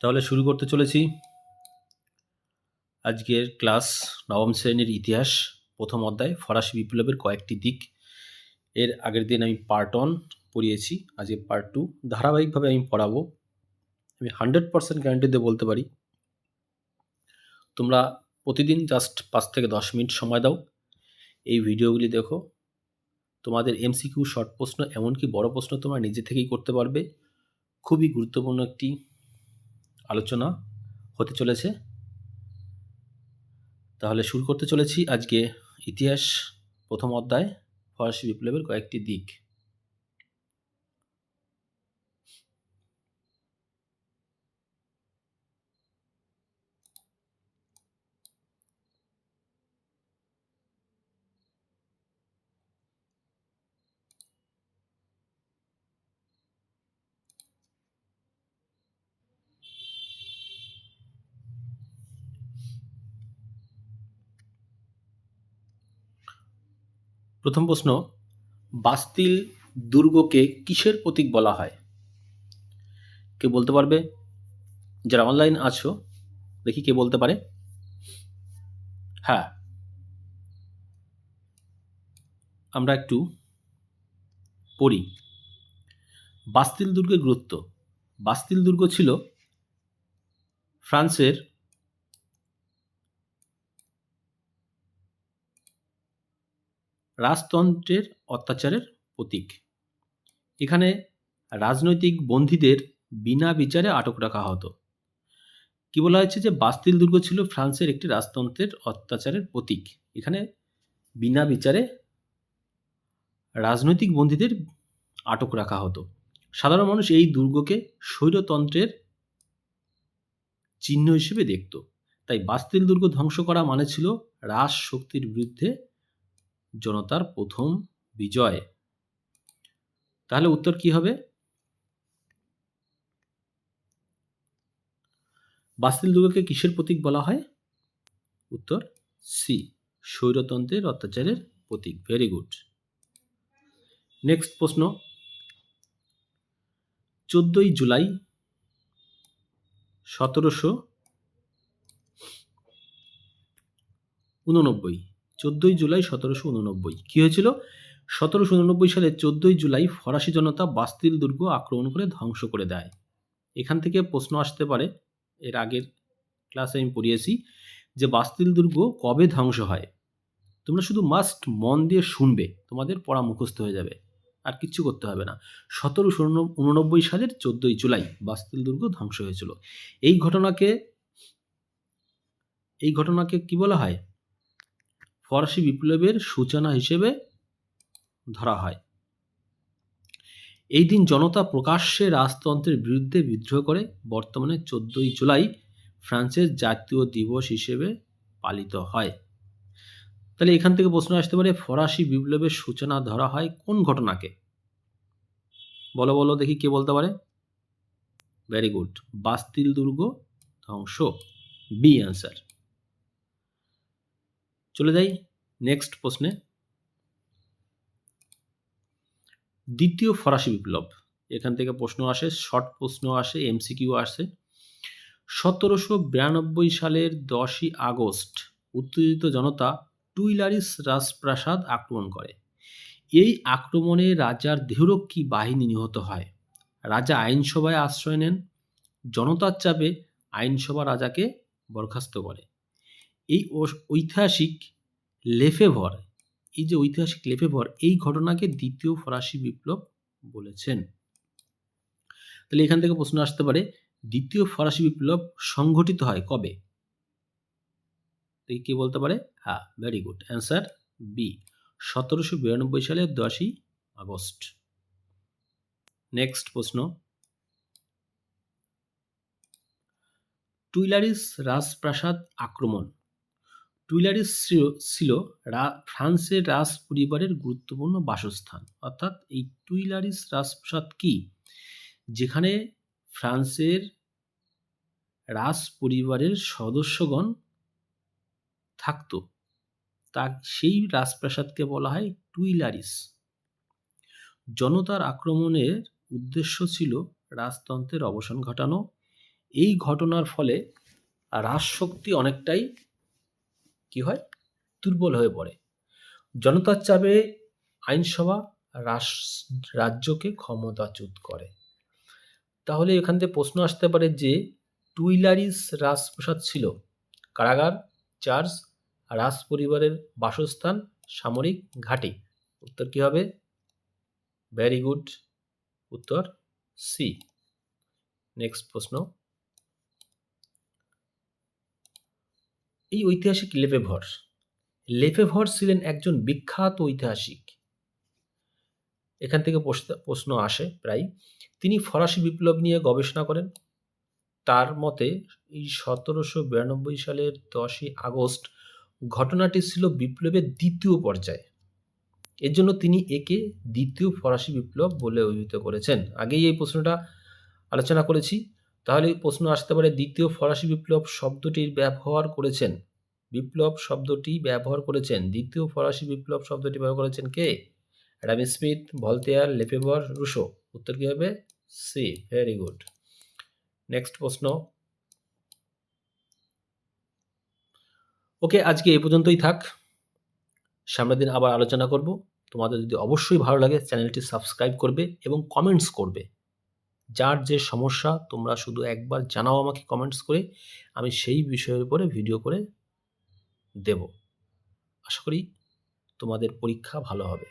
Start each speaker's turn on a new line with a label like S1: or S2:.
S1: তাহলে শুরু করতে চলেছি আজকের ক্লাস নবম শ্রেণীর ইতিহাস প্রথম অধ্যায় ফরাসি বিপ্লবের কয়েকটি দিক। এর আগের দিন আমি পার্ট 1 পড়িয়েছি, আজকে পার্ট 2 ধারাবাহিকভাবে আমি পড়াবো। আমি 100% গ্যারান্টি দিয়ে বলতে পারি তোমরা প্রতিদিন জাস্ট 5 থেকে 10 মিনিট সময় দাও, এই ভিডিওগুলি দেখো। তোমাদের এমসিকিউ শর্ট প্রশ্ন এমনকি বড় প্রশ্ন তোমরা নিজে থেকেই করতে পারবে। খুবই গুরুত্বপূর্ণ একটি আলোচনা হতে চলেছে। তাহলে শুরু করতে চলেছি আজকে ইতিহাস প্রথম অধ্যায় ফরাসি বিপ্লবের কয়েকটি দিক। প্রথম প্রশ্ন, বাস্তিল দুর্গকে কিসের প্রতীক বলা হয়? কে বলতে পারবে? যারা অনলাইন আছো দেখি কে বলতে পারে। হ্যাঁ, আমরা একটু পড়ি। বাস্তিল দুর্গের গুরুত্ব। বাস্তিল দুর্গ ছিল ফ্রান্সের রাজতন্ত্রের অত্যাচারের প্রতীক। এখানে রাজনৈতিক বন্দীদের বিনা বিচারে আটক রাখা হতো। কি বলা হয়েছে যে বাস্তিল দুর্গ ছিল ফ্রান্সের একটি রাজতন্ত্রের অত্যাচারের প্রতীক। এখানে বিনা বিচারে রাজনৈতিক বন্দীদের আটক রাখা হতো। সাধারণ মানুষ এই দুর্গকে স্বৈরতন্ত্রের চিহ্ন হিসেবে দেখত। তাই বাস্তিল দুর্গ ধ্বংস করা মানে ছিল রাজ শক্তির বিরুদ্ধে জনতার প্রথম বিজয়। তাহলে উত্তর কি হবে? বাস্তিল দুর্গকে কিসের প্রতীক বলা হয়? উত্তর সি, স্বৈরতন্ত্রের অত্যাচারের প্রতীক। Very good. নেক্সট প্রশ্ন, 14ই জুলাই 1789। 14ই জুলাই 1789 কি হয়েছিল? 1789 সালে 14ই জুলাই ফরাসি জনতা বাস্তিল দুর্গ আক্রমণ করে ধ্বংস করে দেয়। এখান থেকে প্রশ্ন আসতে পারে, এর আগের ক্লাসে আমি পড়িয়েছি যে বাস্তিল দুর্গ কবে ধ্বংস হয়। তোমরা শুধু মাস্ট মন দিয়ে শুনবে, তোমাদের পড়া মুখস্থ হয়ে যাবে, আর কিচ্ছু করতে হবে না। 1789 সালের 14ই জুলাই বাস্তিল দুর্গ ধ্বংস হয়েছিল। এই ঘটনাকে কি বলা হয়? ফরাসি বিপ্লবের সূচনা হিসেবে ধরা হয়। এই দিন জনতা প্রকাশ্যে রাজতন্ত্রের বিরুদ্ধে বিদ্রোহ করে। বর্তমানে 14ই জুলাই ফ্রান্সের জাতীয় দিবস হিসেবে পালিত হয়। তাহলে এখান থেকে প্রশ্ন আসতে পারে, ফরাসি বিপ্লবের সূচনা ধরা হয় কোন ঘটনাকে? বলো দেখি কে বলতে পারে। ভেরি গুড, বাস্তিল দুর্গ ধ্বংস। B answer. চলে যাই নেক্সট প্রশ্নে। দ্বিতীয় ফরাসি বিপ্লব, এখান থেকে প্রশ্ন আসে, শর্ট প্রশ্ন আসে, এমসিকিউ আসে। 1792 সালের 10ই আগস্ট উত্তেজিত জনতা টুইলারিস রাজপ্রাসাদ আক্রমণ করে। এই আক্রমণে রাজার দেহরক্ষী বাহিনী নিহত হয়। রাজা আইনসভায় আশ্রয় নেন। জনতার চাপে আইনসভা রাজাকে বরখাস্ত করে। এই ঐতিহাসিক লেফেভর এই ঘটনাকে দ্বিতীয় ফরাসি বিপ্লব বলেছেন। তাহলে এখান থেকে প্রশ্ন আসতে পারে, দ্বিতীয় ফরাসি বিপ্লব সংঘটিত হয় কবে? কে বলতে পারে? হ্যাঁ, ভেরি গুড, অ্যান্সার বি, 1792 সালের 10ই আগস্ট। নেক্সট প্রশ্ন, টুইলারিস রাজপ্রাসাদ আক্রমণ। টুইলারিস ছিল ফ্রান্সের রাজ পরিবারের গুরুত্বপূর্ণ বাসস্থান। অর্থাৎ এই টুইলারিস রাজপ্রাসাদ কি? যেখানে ফ্রান্সের রাজ পরিবারের সদস্যগণ থাকত, তা সেই রাজপ্রাসাদকে বলা হয় টুইলারিস। জনতার আক্রমণের উদ্দেশ্য ছিল রাজতন্ত্রের অবসান ঘটানো। এই ঘটনার ফলে রাজশক্তি অনেকটাই কি হয়, দুর্বল হয়ে পড়ে। জনতার চাপে আইনসভা রাজ্যকে ক্ষমতাচ্যুত করে। তাহলে এখান থেকে প্রশ্ন আসতে পারে যে টুইলারিস রাজপ্রাসাদ ছিল কারাগার, চার্চ, রাজ পরিবারের বাসস্থান, সামরিক ঘাঁটি। উত্তর কি হবে? ভেরি গুড, উত্তর সি। নেক্সট প্রশ্ন, এই ঐতিহাসিক লেফেভর ছিলেন একজন বিখ্যাত ঐতিহাসিক। এখান থেকে প্রশ্ন আসে প্রায়। তিনি ফরাসি বিপ্লব নিয়ে গবেষণা করেন। তার মতে এই 1792 সালের 10ই আগস্ট ঘটনাটি ছিল বিপ্লবের দ্বিতীয় পর্যায়ে। এর জন্য তিনি একে দ্বিতীয় ফরাসি বিপ্লব বলে অভিহিত করেছেন। আগেই এই প্রশ্নটা আলোচনা করেছি। তাহলে প্রশ্ন আসতে পারে দ্বিতীয় ফরাসি বিপ্লব শব্দটির ব্যবহার করেছেন, দ্বিতীয় ফরাসি বিপ্লব শব্দটি ব্যবহার করেছেন কে? Adam Smith, Voltaire, Lefebvre, Rousseau. উত্তর কি হবে? সি। Very good. নেক্সট প্রশ্ন। ওকে, আজকে এই পর্যন্তই থাক। সামনের দিন আবার আলোচনা করব। তোমাদের যদি অবশ্যই ভালো লাগে চ্যানেলটি সাবস্ক্রাইব করবে এবং কমেন্টস করবে। যার যে সমস্যা তোমরা শুধু একবার জানাও আমাকে কমেন্টস করে, আমি সেই বিষয়ের উপরে ভিডিও করে দেব। আশা করি তোমাদের পরীক্ষা ভালো হবে।